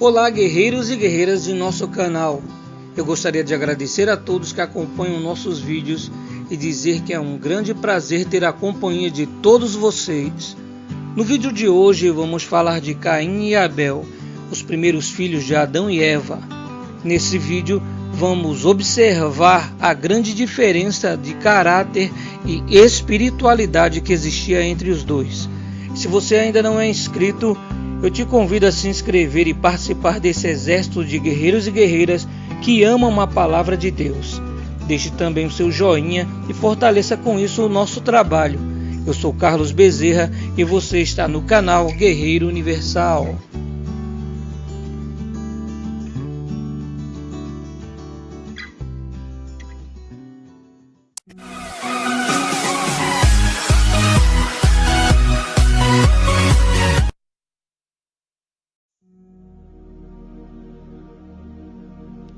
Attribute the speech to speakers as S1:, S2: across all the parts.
S1: Olá, guerreiros e guerreiras de nosso canal. Eu gostaria de agradecer a todos que acompanham nossos vídeos e dizer que é um grande prazer ter a companhia de todos vocês. No vídeo de hoje vamos falar de Caim e Abel, os primeiros filhos de Adão e Eva. Nesse vídeo vamos observar a grande diferença de caráter e espiritualidade que existia entre os dois. Se você ainda não é inscrito, eu te convido a se inscrever e participar desse exército de guerreiros e guerreiras que amam a palavra de Deus. Deixe também o seu joinha e fortaleça com isso o nosso trabalho. Eu sou Carlos Bezerra e você está no canal Guerreiro Universal.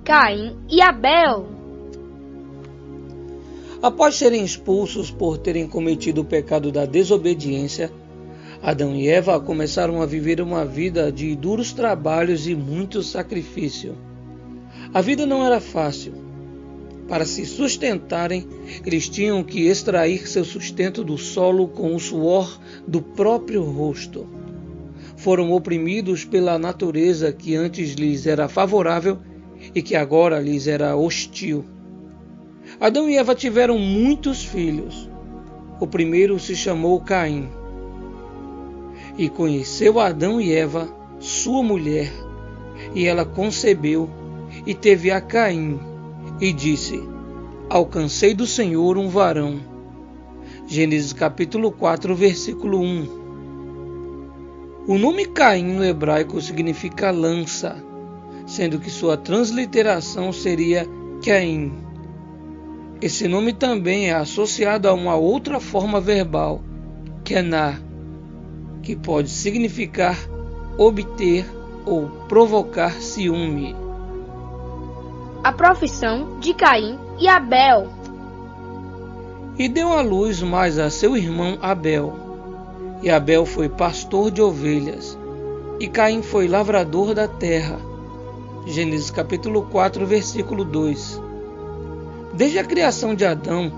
S2: Caim e Abel.
S1: Após serem expulsos por terem cometido o pecado da desobediência, Adão e Eva começaram a viver uma vida de duros trabalhos e muito sacrifício. A vida não era fácil. Para se sustentarem, eles tinham que extrair seu sustento do solo com o suor do próprio rosto. Foram oprimidos pela natureza que antes lhes era favorável e que agora lhes era hostil. Adão e Eva tiveram muitos filhos. O primeiro se chamou Caim. E conheceu Adão e Eva, sua mulher, e ela concebeu e teve a Caim, e disse: alcancei do Senhor um varão. Gênesis capítulo 4, versículo 1. O nome Caim no hebraico significa lança, sendo que sua transliteração seria Caim. Esse nome também é associado a uma outra forma verbal, kená, que pode significar obter ou provocar ciúme.
S2: A profissão de Caim e Abel.
S1: E deu à luz mais a seu irmão Abel. E Abel foi pastor de ovelhas, e Caim foi lavrador da terra. Gênesis capítulo 4, versículo 2. Desde a criação de Adão,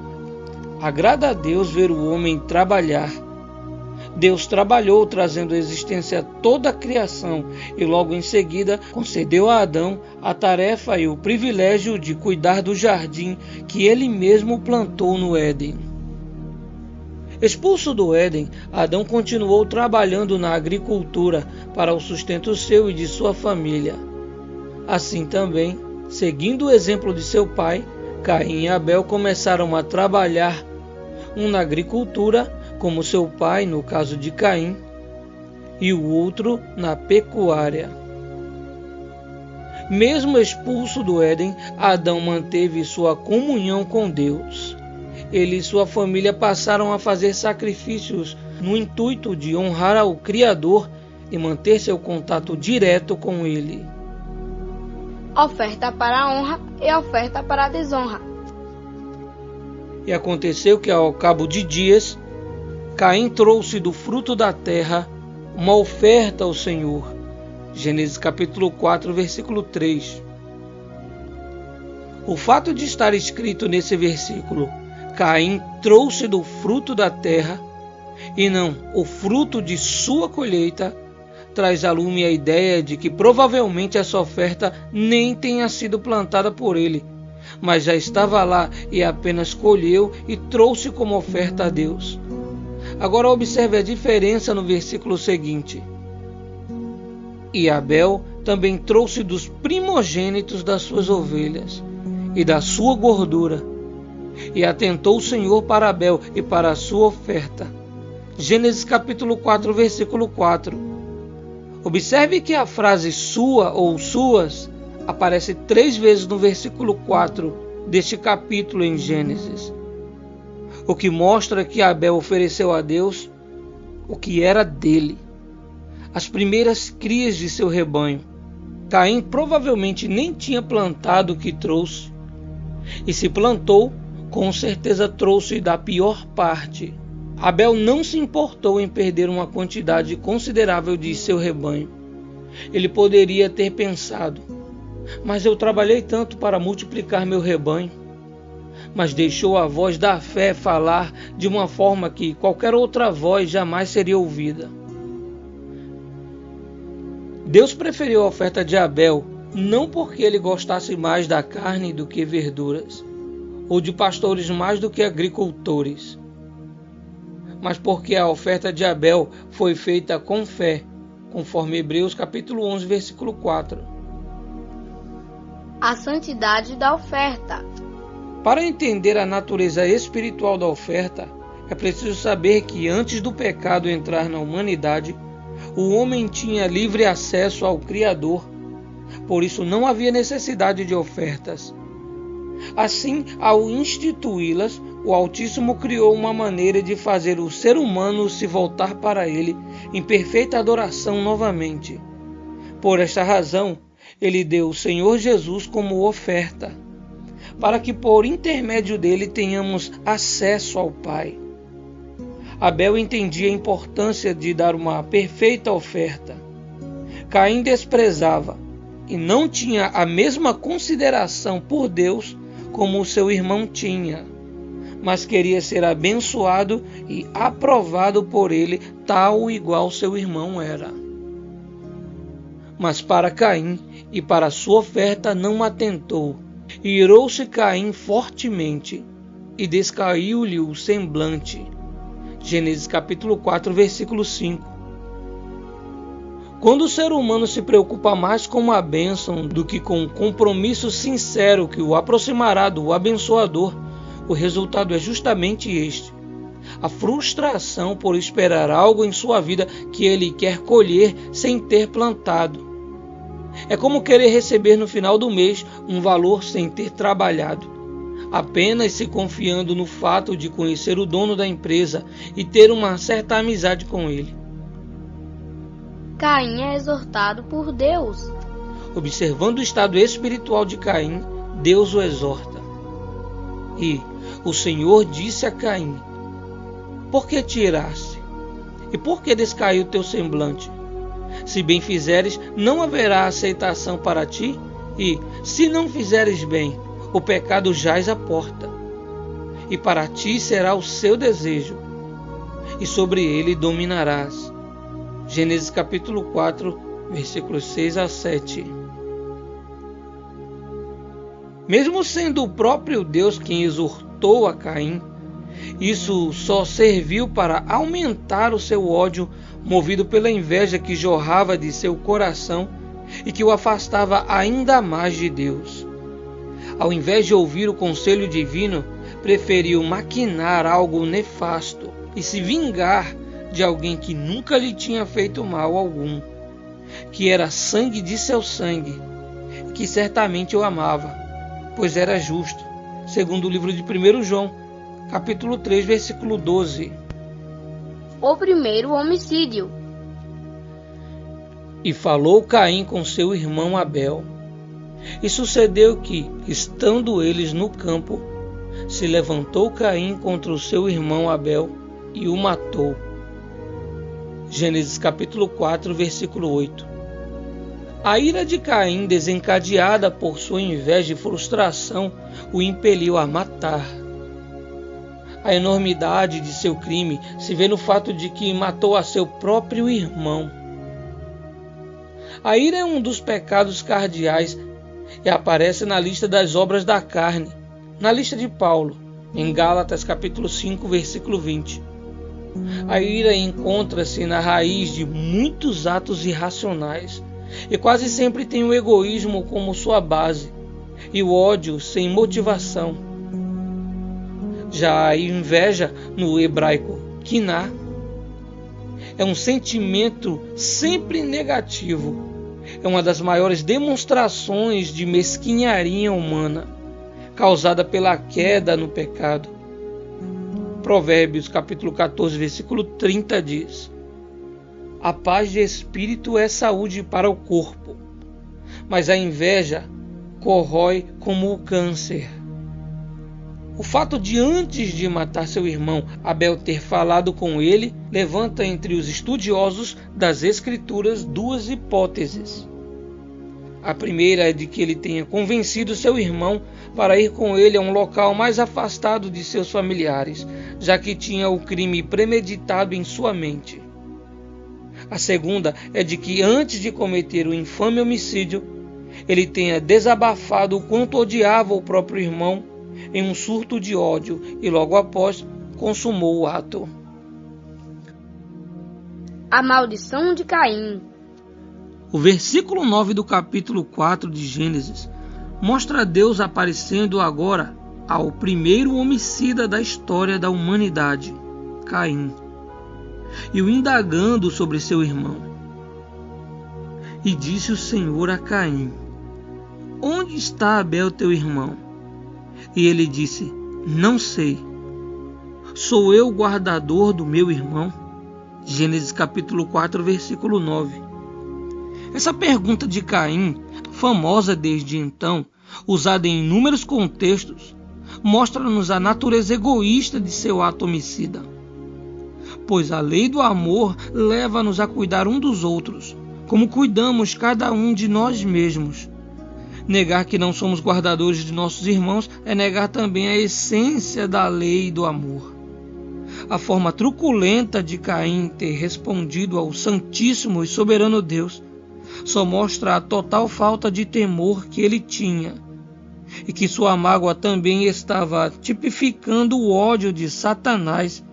S1: agrada a Deus ver o homem trabalhar. Deus trabalhou trazendo à existência toda a criação e logo em seguida concedeu a Adão a tarefa e o privilégio de cuidar do jardim que ele mesmo plantou no Éden. Expulso do Éden, Adão continuou trabalhando na agricultura para o sustento seu e de sua família. Assim também, seguindo o exemplo de seu pai, Caim e Abel começaram a trabalhar, um na agricultura, como seu pai, no caso de Caim, e o outro na pecuária. Mesmo expulso do Éden, Adão manteve sua comunhão com Deus. Ele e sua família passaram a fazer sacrifícios no intuito de honrar ao Criador e manter seu contato direto com Ele.
S2: Oferta para a honra e oferta para a desonra.
S1: E aconteceu que, ao cabo de dias, Caim trouxe do fruto da terra uma oferta ao Senhor. Gênesis capítulo 4, versículo 3. O fato de estar escrito nesse versículo, Caim trouxe do fruto da terra, e não o fruto de sua colheita, traz à lume a ideia de que provavelmente essa oferta nem tenha sido plantada por ele, mas já estava lá e apenas colheu e trouxe como oferta a Deus. Agora observe a diferença no versículo seguinte. E Abel também trouxe dos primogênitos das suas ovelhas e da sua gordura, e atentou o Senhor para Abel e para a sua oferta. Gênesis capítulo 4, versículo 4. Observe que a frase sua ou suas aparece 3 vezes no versículo 4 deste capítulo em Gênesis, o que mostra que Abel ofereceu a Deus o que era dele, as primeiras crias de seu rebanho. Caim provavelmente nem tinha plantado o que trouxe, e se plantou, com certeza trouxe da pior parte. Abel não se importou em perder uma quantidade considerável de seu rebanho. Ele poderia ter pensado: mas eu trabalhei tanto para multiplicar meu rebanho. Mas deixou a voz da fé falar de uma forma que qualquer outra voz jamais seria ouvida. Deus preferiu a oferta de Abel, não porque ele gostasse mais da carne do que verduras, ou de pastores mais do que agricultores, mas porque a oferta de Abel foi feita com fé, conforme Hebreus capítulo 11, versículo 4.
S2: A santidade da oferta.
S1: Para entender a natureza espiritual da oferta, é preciso saber que antes do pecado entrar na humanidade, o homem tinha livre acesso ao Criador, por isso não havia necessidade de ofertas. Assim, ao instituí-las, o Altíssimo criou uma maneira de fazer o ser humano se voltar para ele em perfeita adoração novamente. Por esta razão, ele deu o Senhor Jesus como oferta, para que por intermédio dele tenhamos acesso ao Pai. Abel entendia a importância de dar uma perfeita oferta. Caim desprezava e não tinha a mesma consideração por Deus como o seu irmão tinha, mas queria ser abençoado e aprovado por ele, tal igual seu irmão era. Mas para Caim e para sua oferta não atentou, e irou-se Caim fortemente, e descaiu-lhe o semblante. Gênesis capítulo 4, versículo 5. Quando o ser humano se preocupa mais com uma bênção do que com um compromisso sincero que o aproximará do abençoador, o resultado é justamente este: a frustração por esperar algo em sua vida que ele quer colher sem ter plantado. É como querer receber no final do mês um valor sem ter trabalhado, apenas se confiando no fato de conhecer o dono da empresa e ter uma certa amizade com ele.
S2: Caim é exortado por Deus.
S1: Observando o estado espiritual de Caim, Deus o exorta. E o Senhor disse a Caim: por que te iraste? E por que descaiu teu semblante? Se bem fizeres, não haverá aceitação para ti, e, se não fizeres bem, o pecado jaz à porta, e para ti será o seu desejo, e sobre ele dominarás. Gênesis capítulo 4, versículos 6 a 7. Mesmo sendo o próprio Deus quem exortou a Caim, isso só serviu para aumentar o seu ódio, movido pela inveja que jorrava de seu coração e que o afastava ainda mais de Deus. Ao invés de ouvir o conselho divino, preferiu maquinar algo nefasto e se vingar de alguém que nunca lhe tinha feito mal algum, que era sangue de seu sangue, e que certamente o amava, pois era justo, segundo o livro de 1 João, capítulo 3, versículo 12.
S2: O primeiro homicídio.
S1: E falou Caim com seu irmão Abel. E sucedeu que, estando eles no campo, se levantou Caim contra o seu irmão Abel e o matou. Gênesis capítulo 4, versículo 8. A ira de Caim, desencadeada por sua inveja e frustração, o impeliu a matar. A enormidade de seu crime se vê no fato de que matou a seu próprio irmão. A ira é um dos pecados cardeais e aparece na lista das obras da carne, na lista de Paulo, em Gálatas capítulo 5, versículo 20. A ira encontra-se na raiz de muitos atos irracionais e quase sempre tem o egoísmo como sua base e o ódio sem motivação. Já a inveja, no hebraico quiná, é um sentimento sempre negativo. É uma das maiores demonstrações de mesquinharia humana, causada pela queda no pecado. Provérbios capítulo 14, versículo 30 diz: a paz de espírito é saúde para o corpo, mas a inveja corrói como o câncer. O fato de antes de matar seu irmão, Abel ter falado com ele, levanta entre os estudiosos das Escrituras duas hipóteses. A primeira é de que ele tenha convencido seu irmão para ir com ele a um local mais afastado de seus familiares, já que tinha o crime premeditado em sua mente. A segunda é de que antes de cometer o infame homicídio, ele tenha desabafado o quanto odiava o próprio irmão em um surto de ódio e logo após consumou o ato.
S2: A maldição de Caim.
S1: O versículo 9 do capítulo 4 de Gênesis mostra Deus aparecendo agora ao primeiro homicida da história da humanidade, Caim, e o indagando sobre seu irmão. E disse o Senhor a Caim: onde está Abel teu irmão? E ele disse: não sei. Sou eu o guardador do meu irmão? Gênesis capítulo 4, versículo 9. Essa pergunta de Caim, famosa desde então, usada em inúmeros contextos, mostra-nos a natureza egoísta de seu ato homicida. Pois a lei do amor leva-nos a cuidar um dos outros, como cuidamos cada um de nós mesmos. Negar que não somos guardadores de nossos irmãos é negar também a essência da lei do amor. A forma truculenta de Caim ter respondido ao Santíssimo e Soberano Deus só mostra a total falta de temor que ele tinha, e que sua mágoa também estava tipificando o ódio de Satanás,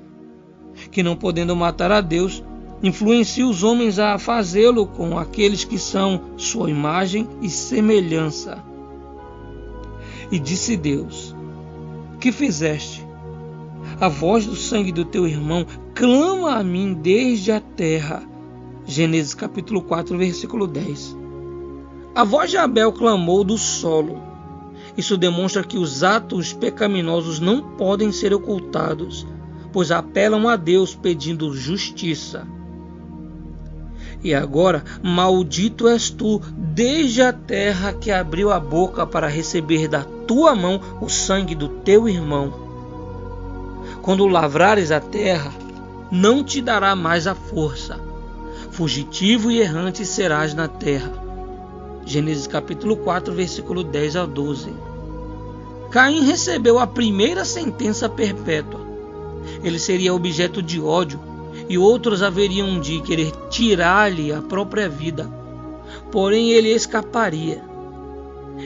S1: que, não podendo matar a Deus, influencia os homens a fazê-lo com aqueles que são sua imagem e semelhança. E disse Deus: que fizeste? A voz do sangue do teu irmão clama a mim desde a terra. Gênesis capítulo 4, versículo 10. A voz de Abel clamou do solo. Isso demonstra que os atos pecaminosos não podem ser ocultados, pois apelam a Deus pedindo justiça. E agora, maldito és tu, desde a terra que abriu a boca para receber da tua mão o sangue do teu irmão. Quando lavrares a terra, não te dará mais a força. Fugitivo e errante serás na terra. Gênesis capítulo 4, versículo 10 a 12. Caim recebeu a primeira sentença perpétua. Ele seria objeto de ódio, e outros haveriam de querer tirar-lhe a própria vida. Porém, ele escaparia.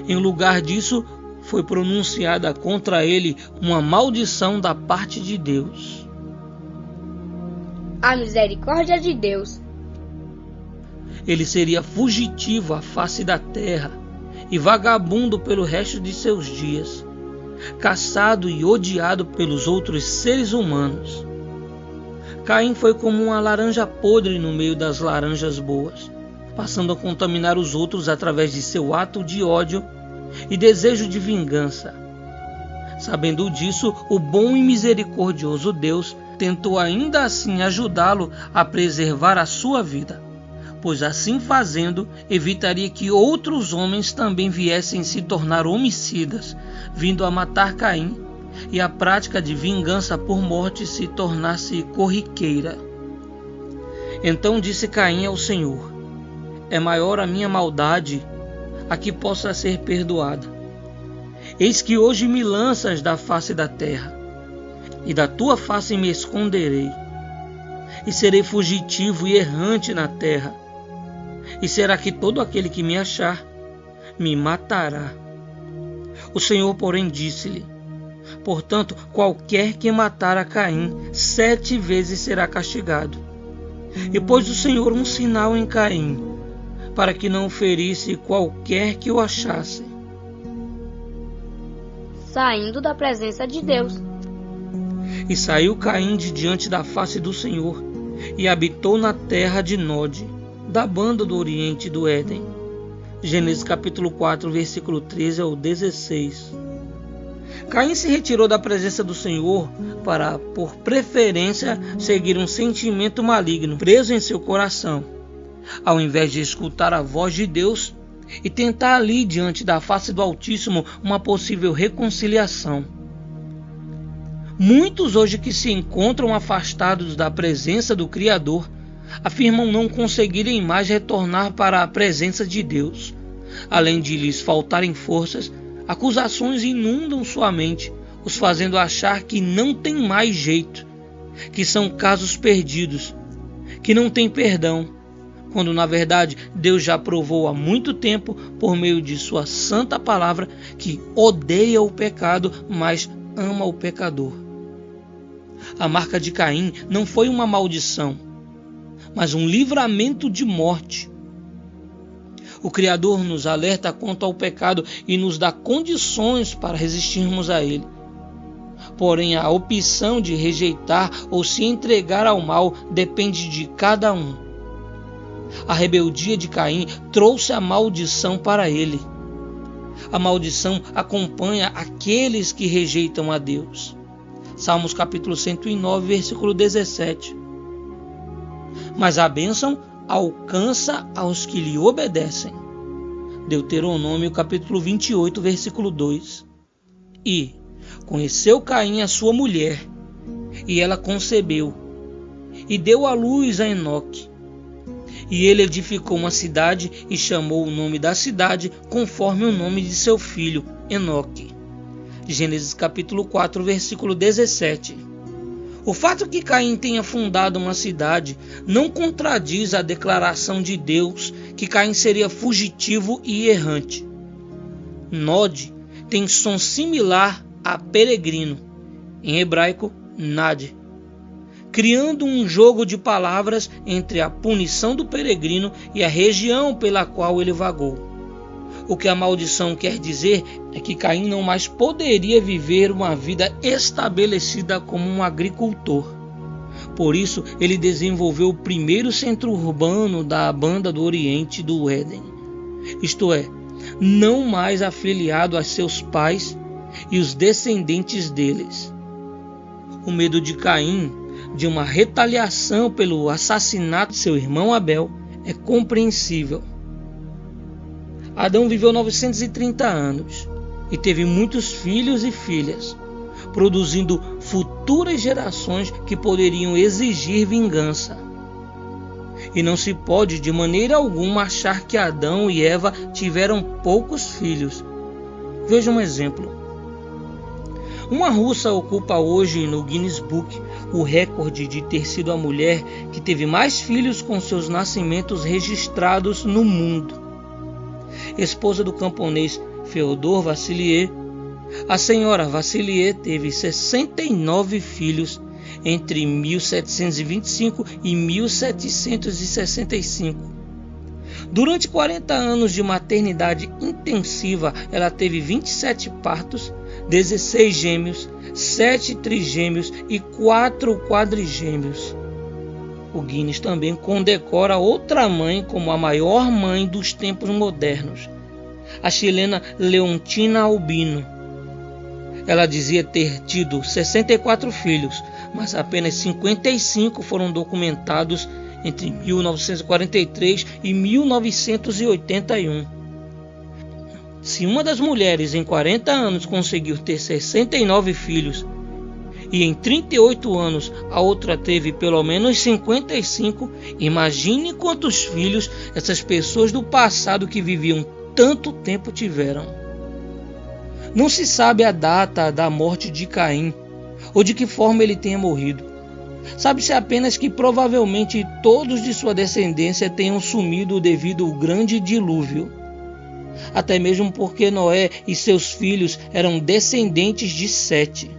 S1: Em lugar disso, foi pronunciada contra ele uma maldição da parte de Deus.
S2: A misericórdia de Deus.
S1: Ele seria fugitivo à face da terra e vagabundo pelo resto de seus dias, caçado e odiado pelos outros seres humanos. Caim foi como uma laranja podre no meio das laranjas boas, passando a contaminar os outros através de seu ato de ódio e desejo de vingança. Sabendo disso, o bom e misericordioso Deus tentou ainda assim ajudá-lo a preservar a sua vida, pois assim fazendo, evitaria que outros homens também viessem se tornar homicidas, vindo a matar Caim, e a prática de vingança por morte se tornasse corriqueira. Então disse Caim ao Senhor: é maior a minha maldade, a que possa ser perdoada. Eis que hoje me lanças da face da terra, e da tua face me esconderei, e serei fugitivo e errante na terra. E será que todo aquele que me achar me matará? O Senhor, porém, disse-lhe: portanto, qualquer que matar a Caim 7 vezes será castigado. E pôs o Senhor um sinal em Caim, para que não ferisse qualquer que o achasse.
S2: Saindo da presença de Deus.
S1: E saiu Caim de diante da face do Senhor, e habitou na terra de Nod, da banda do oriente do Éden. Gênesis capítulo 4, versículo 13 ao 16. Caim se retirou da presença do Senhor para, por preferência, seguir um sentimento maligno preso em seu coração, ao invés de escutar a voz de Deus e tentar ali, diante da face do Altíssimo, uma possível reconciliação. Muitos hoje que se encontram afastados da presença do Criador afirmam não conseguirem mais retornar para a presença de Deus. Além de lhes faltarem forças, acusações inundam sua mente, os fazendo achar que não tem mais jeito, que são casos perdidos, que não tem perdão, quando na verdade Deus já provou há muito tempo, por meio de sua santa palavra, que odeia o pecado, mas ama o pecador. A marca de Caim não foi uma maldição, mas um livramento de morte. O Criador nos alerta quanto ao pecado e nos dá condições para resistirmos a ele. Porém, a opção de rejeitar ou se entregar ao mal depende de cada um. A rebeldia de Caim trouxe a maldição para ele. A maldição acompanha aqueles que rejeitam a Deus. Salmos capítulo 109, versículo 17. Mas a bênção alcança aos que lhe obedecem. Deuteronômio capítulo 28, versículo 2. E conheceu Caim a sua mulher, e ela concebeu, e deu à luz a Enoque. E ele edificou uma cidade e chamou o nome da cidade conforme o nome de seu filho, Enoque. Gênesis capítulo 4, versículo 17. O fato que Caim tenha fundado uma cidade não contradiz a declaração de Deus que Caim seria fugitivo e errante. Nod tem som similar a peregrino, em hebraico, Nad, criando um jogo de palavras entre a punição do peregrino e a região pela qual ele vagou. O que a maldição quer dizer é que Caim não mais poderia viver uma vida estabelecida como um agricultor. Por isso, ele desenvolveu o primeiro centro urbano da banda do Oriente do Éden. Isto é, não mais afiliado a seus pais e os descendentes deles. O medo de Caim de uma retaliação pelo assassinato de seu irmão Abel é compreensível. Adão viveu 930 anos e teve muitos filhos e filhas, produzindo futuras gerações que poderiam exigir vingança. E não se pode de maneira alguma achar que Adão e Eva tiveram poucos filhos. Veja um exemplo. Uma russa ocupa hoje no Guinness Book o recorde de ter sido a mulher que teve mais filhos com seus nascimentos registrados no mundo. Esposa do camponês Feodor Vassiliev, a senhora Vassiliev teve 69 filhos entre 1725 e 1765. Durante 40 anos de maternidade intensiva, ela teve 27 partos, 16 gêmeos, 7 trigêmeos e 4 quadrigêmeos. O Guinness também condecora outra mãe como a maior mãe dos tempos modernos, a chilena Leontina Albino. Ela dizia ter tido 64 filhos, mas apenas 55 foram documentados entre 1943 e 1981. Se uma das mulheres em 40 anos conseguiu ter 69 filhos, e em 38 anos a outra teve pelo menos 55, imagine quantos filhos essas pessoas do passado que viviam tanto tempo tiveram. Não se sabe a data da morte de Caim, ou de que forma ele tenha morrido. Sabe-se apenas que provavelmente todos de sua descendência tenham sumido devido ao grande dilúvio. Até mesmo porque Noé e seus filhos eram descendentes de Sete.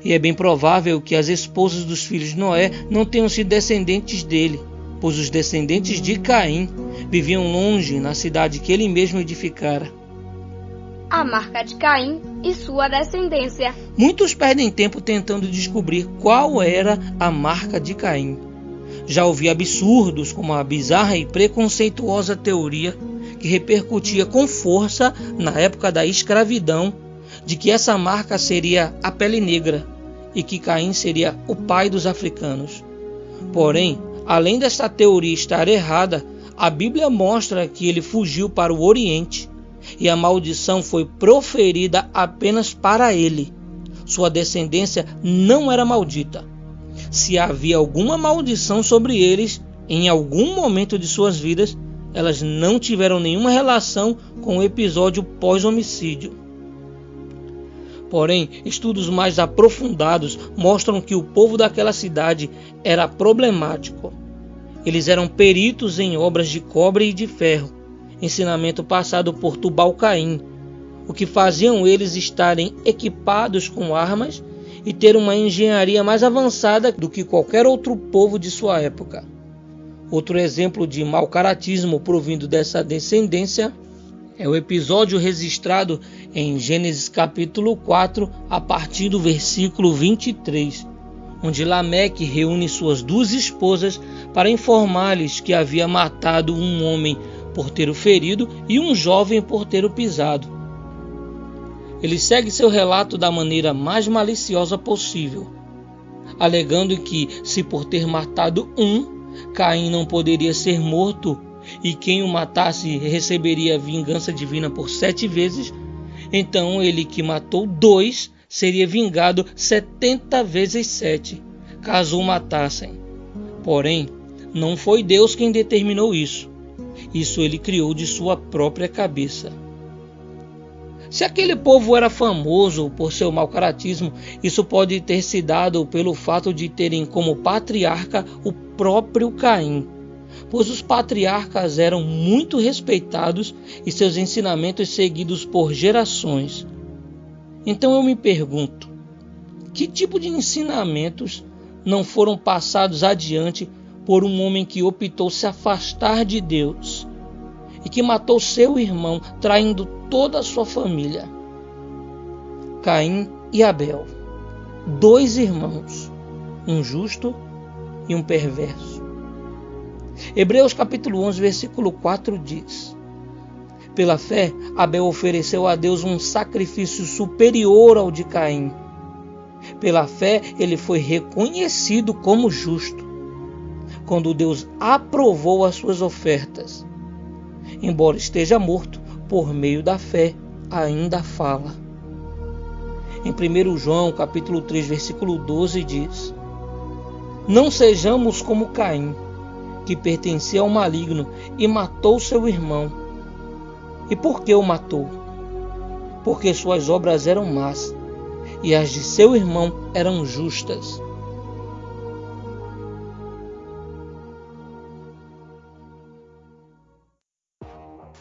S1: E é bem provável que as esposas dos filhos de Noé não tenham sido descendentes dele, pois os descendentes de Caim viviam longe na cidade que ele mesmo edificara.
S2: A marca de Caim e sua descendência.
S1: Muitos perdem tempo tentando descobrir qual era a marca de Caim. Já ouvi absurdos como a bizarra e preconceituosa teoria que repercutia com força na época da escravidão de que essa marca seria a pele negra e que Caim seria o pai dos africanos. Porém, além desta teoria estar errada, a Bíblia mostra que ele fugiu para o Oriente e a maldição foi proferida apenas para ele. Sua descendência não era maldita. Se havia alguma maldição sobre eles, em algum momento de suas vidas, elas não tiveram nenhuma relação com o episódio pós-homicídio. Porém, estudos mais aprofundados mostram que o povo daquela cidade era problemático. Eles eram peritos em obras de cobre e de ferro, ensinamento passado por Tubal-Caim, o que faziam eles estarem equipados com armas e ter uma engenharia mais avançada do que qualquer outro povo de sua época. Outro exemplo de mau caratismo provindo dessa descendência é o episódio registrado em Gênesis capítulo 4, a partir do versículo 23, onde Lameque reúne suas duas esposas para informar-lhes que havia matado um homem por ter o ferido e um jovem por ter o pisado. Ele segue seu relato da maneira mais maliciosa possível, alegando que, se por ter matado um, Caim não poderia ser morto e quem o matasse receberia vingança divina por 7 vezes, então ele que matou 2 seria vingado 70 vezes 7, caso o matassem. Porém, não foi Deus quem determinou isso. Isso ele criou de sua própria cabeça. Se aquele povo era famoso por seu mau caratismo, isso pode ter se dado pelo fato de terem como patriarca o próprio Caim, pois os patriarcas eram muito respeitados e seus ensinamentos seguidos por gerações. Então eu me pergunto, que tipo de ensinamentos não foram passados adiante por um homem que optou se afastar de Deus e que matou seu irmão, traindo toda a sua família? Caim e Abel, 2 irmãos, um justo e um perverso. Hebreus capítulo 11, versículo 4 diz: pela fé, Abel ofereceu a Deus um sacrifício superior ao de Caim. Pela fé, ele foi reconhecido como justo, quando Deus aprovou as suas ofertas. Embora esteja morto, por meio da fé, ainda fala. Em 1 João capítulo 3, versículo 12 diz: não sejamos como Caim, que pertencia ao maligno e matou seu irmão. E por que o matou? Porque suas obras eram más e as de seu irmão eram justas.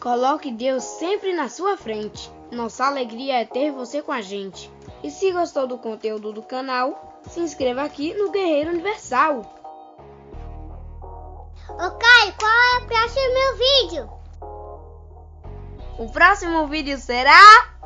S2: Coloque Deus sempre na sua frente. Nossa alegria é ter você com a gente. E se gostou do conteúdo do canal, se inscreva aqui no Guerreiro Universal.
S3: Ô Caio, qual é o próximo vídeo?
S2: O próximo vídeo será...